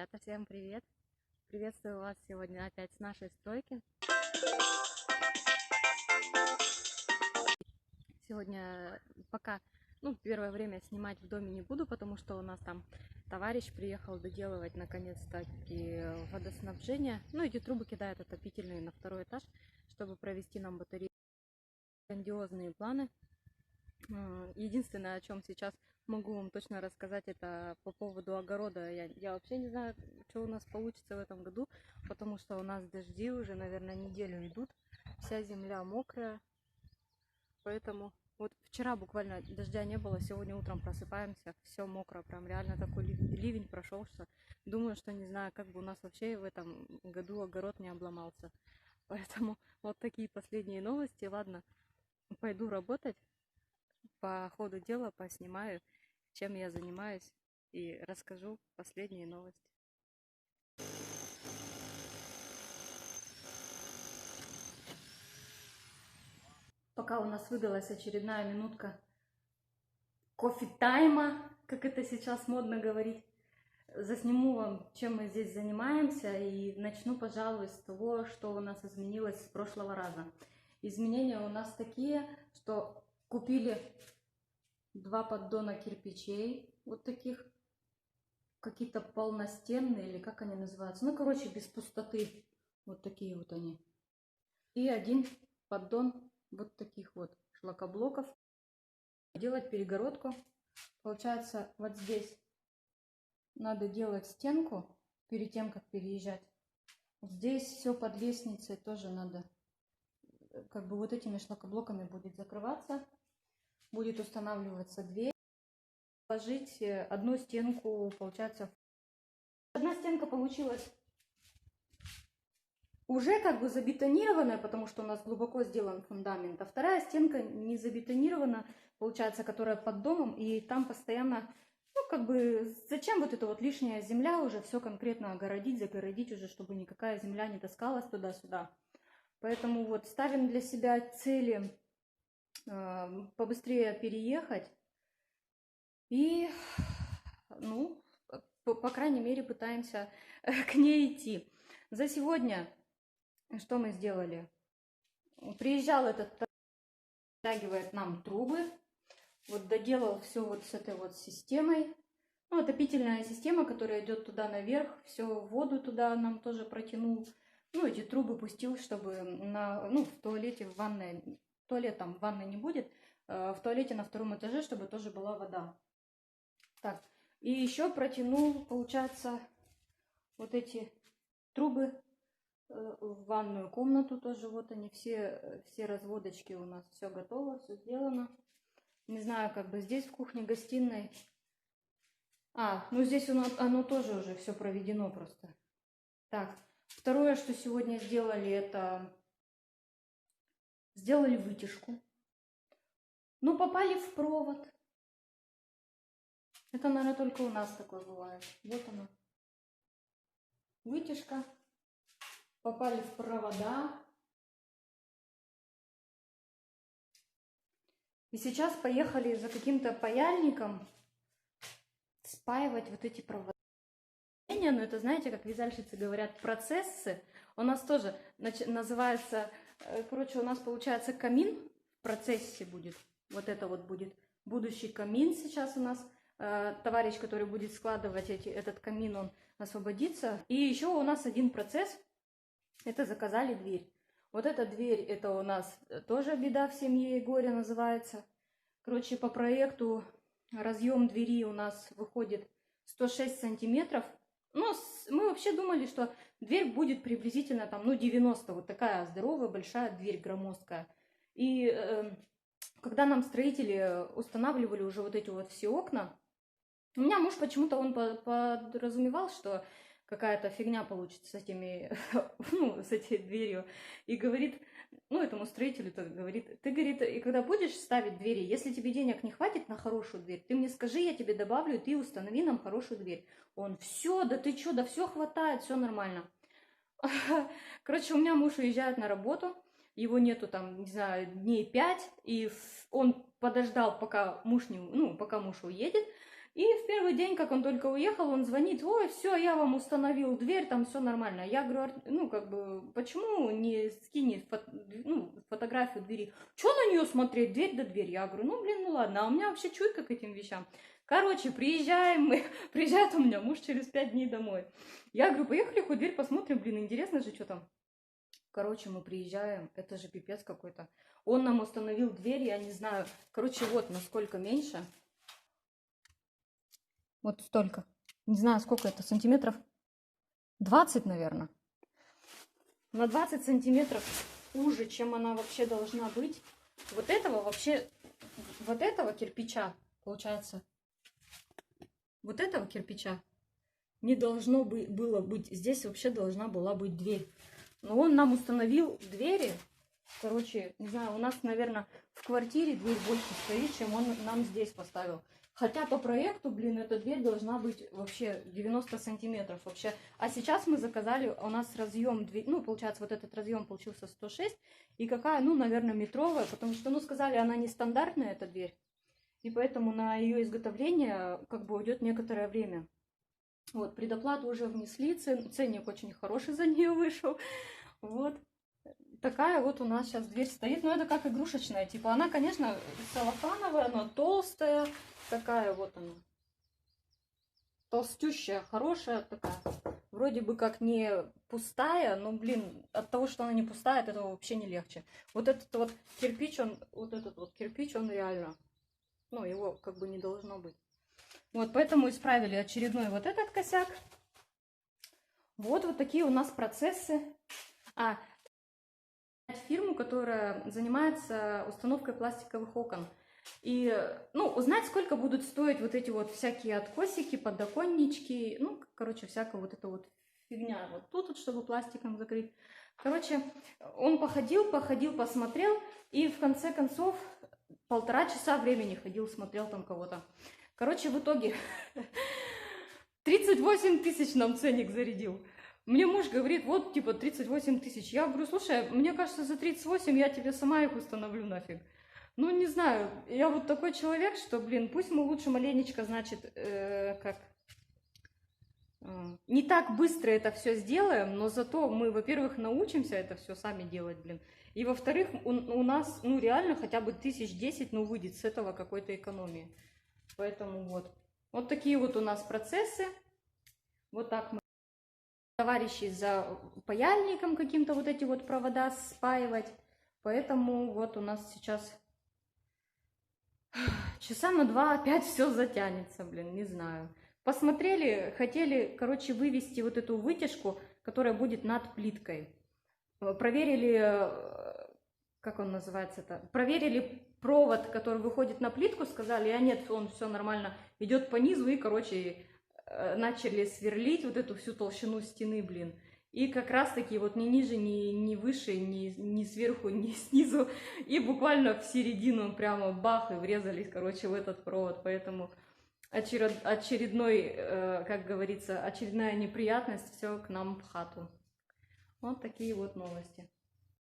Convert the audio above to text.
Ребята, всем привет! Приветствую вас сегодня опять с нашей стройки. Сегодня пока, первое время снимать в доме не буду, потому что у нас там товарищ приехал доделывать наконец-таки водоснабжение. Эти трубы кидают отопительные на второй этаж, чтобы провести нам батареи. Грандиозные планы. Единственное, о чем сейчас могу вам точно рассказать, это по поводу огорода. Я вообще не знаю, что у нас получится в этом году, потому что у нас дожди уже, наверное, неделю идут. Вся земля мокрая, поэтому вот вчера буквально дождя не было, сегодня утром просыпаемся, все мокро, прям реально такой ливень прошел, что думаю, что не знаю, как бы у нас вообще в этом году огород не обломался. Поэтому вот такие последние новости. Ладно, пойду работать. По ходу дела поснимаю, чем я занимаюсь, и расскажу последние новости. Пока у нас выдалась очередная минутка кофе-тайма, как это сейчас модно говорить, засниму вам, чем мы здесь занимаемся, и начну, пожалуй, с того, что у нас изменилось с прошлого раза. Изменения у нас такие, что купили 2 поддона кирпичей, вот таких, какие-то полностенные, или как они называются, короче, без пустоты, вот такие вот они. И 1 поддон вот таких вот шлакоблоков. Делать перегородку, получается, вот здесь надо делать стенку перед тем, как переезжать. Здесь все под лестницей тоже надо, как бы вот этими шлакоблоками будет закрываться. Будет устанавливаться дверь. Положить 1 стенку, получается. 1 стенка получилась уже как бы забетонированная, потому что у нас глубоко сделан фундамент. А 2 стенка не забетонирована, получается, которая под домом. И там постоянно, зачем вот эта вот лишняя земля, уже все конкретно огородить, загородить уже, чтобы никакая земля не таскалась туда-сюда. Поэтому вот ставим для себя цели побыстрее переехать. И, по крайней мере, пытаемся к ней идти. За сегодня что мы сделали? Приезжал этот, втягивает нам трубы. Вот доделал все вот с этой вот системой. Отопительная система, которая идет туда наверх. Все, воду туда нам тоже протянул. Эти трубы пустил, чтобы в туалете, в ванной, туалет там в ванной не будет, в туалете на 2-м этаже, чтобы тоже была вода. Так, и еще протянул, получается, вот эти трубы в ванную комнату тоже. Вот они, все разводочки у нас, все готово, все сделано. Не знаю, как бы здесь в кухне-гостиной. Здесь оно тоже уже все проведено просто. Так, второе, что сегодня сделали, это сделали вытяжку. Попали в провод. Это, наверное, только у нас такое бывает. Вот она. Вытяжка. Попали в провода. И сейчас поехали за каким-то паяльником спаивать вот эти провода. Это, знаете, как вязальщицы говорят, процессы. У нас тоже называется, у нас получается камин в процессе будет. Вот это вот будет будущий камин сейчас у нас. Товарищ, который будет складывать этот камин, он освободится. И еще у нас один процесс. Это заказали дверь. Вот эта дверь, это у нас тоже беда в семье и горе называется. По проекту разъем двери у нас выходит 106 сантиметров. Мы вообще думали, что дверь будет приблизительно 90. Вот такая здоровая, большая дверь, громоздкая. И когда нам строители устанавливали уже вот эти вот все окна, у меня муж почему-то он подразумевал, что какая-то фигня получится с с этой дверью. И говорит, этому строителю-то говорит, ты, говорит, и когда будешь ставить двери, если тебе денег не хватит на хорошую дверь, ты мне скажи, я тебе добавлю, и ты установи нам хорошую дверь. Он, все, да ты что, да все хватает, все нормально. У меня муж уезжает на работу, его нету не знаю, дней 5, и он подождал, пока муж уедет, И в первый день, как он только уехал, он звонит: ой, все, я вам установил дверь, там все нормально. Я говорю: ну, как бы, почему не скинет фотографию двери? Что на нее смотреть, дверь да дверь? Я говорю: ну, блин, ну ладно, а у меня вообще чуйка к этим вещам. Короче, приезжаем мы, приезжает у меня муж через 5 дней домой. Я говорю: поехали хоть дверь посмотрим, блин, интересно же, что там. Короче, мы приезжаем, это же пипец какой-то. Он нам установил дверь, я не знаю, короче, вот насколько меньше. Вот столько. Не знаю, сколько это, сантиметров 20, наверное. На 20 сантиметров уже, чем она вообще должна быть. Вот этого вообще, вот этого кирпича, получается, вот этого кирпича не должно было быть. Здесь вообще должна была быть дверь. Но он нам установил двери. Короче, не знаю, у нас, наверное, в квартире дверь больше стоит, чем он нам здесь поставил. Хотя по проекту, блин, эта дверь должна быть вообще 90 сантиметров вообще. А сейчас мы заказали, у нас разъем, ну, получается, вот этот разъем получился 106. И какая, ну, наверное, метровая, потому что, ну, сказали, она не стандартная, эта дверь. И поэтому на ее изготовление как бы уйдет некоторое время. Вот, предоплату уже внесли, ценник очень хороший за нее вышел. Вот. Такая вот у нас сейчас дверь стоит. Но это как игрушечная. Типа она, конечно, целлофановая, но толстая. Такая вот она. Толстющая, хорошая такая. Вроде бы как не пустая, но, блин, от того, что она не пустая, от этого вообще не легче. Вот этот вот кирпич, он реально, ну, его как бы не должно быть. Вот, поэтому исправили очередной вот этот косяк. Вот такие у нас процессы. Фирму, которая занимается установкой пластиковых окон. И, ну, узнать, сколько будут стоить вот эти вот всякие откосики, подоконнички, ну, короче, всякая вот эта вот фигня. Вот тут, чтобы пластиком закрыть. Короче, он походил, посмотрел, и в конце концов 1,5 часа времени ходил, смотрел там кого-то. Короче, в итоге 38 тысяч нам ценник зарядил. Мне муж говорит: вот, типа, 38 тысяч. Я говорю: слушай, мне кажется, за 38 я тебе сама их установлю нафиг. Ну, не знаю, я вот такой человек, что, блин, пусть мы лучше маленечко, значит, не так быстро это все сделаем, но зато мы, во-первых, научимся это все сами делать, блин. И, во-вторых, у нас, ну, реально хотя бы 1010, ну, выйдет с этого какой-то экономии. Поэтому вот. Вот такие вот у нас процессы. Вот так мы. Товарищи за паяльником каким-то вот эти вот провода спаивать. Поэтому вот у нас сейчас часа на 2 опять все затянется, блин, не знаю. Посмотрели, хотели, короче, вывести вот эту вытяжку, которая будет над плиткой. Проверили, как он называется-то? Проверили провод, который выходит на плитку, сказали: а нет, он все нормально, идет по низу, и, короче, начали сверлить вот эту всю толщину стены, блин. И как раз-таки вот ни ниже, ни выше, ни сверху, ни снизу. И буквально в середину прямо бах, и врезались, короче, в этот провод. Поэтому очередной, как говорится, очередная неприятность, все к нам в хату. Вот такие вот новости.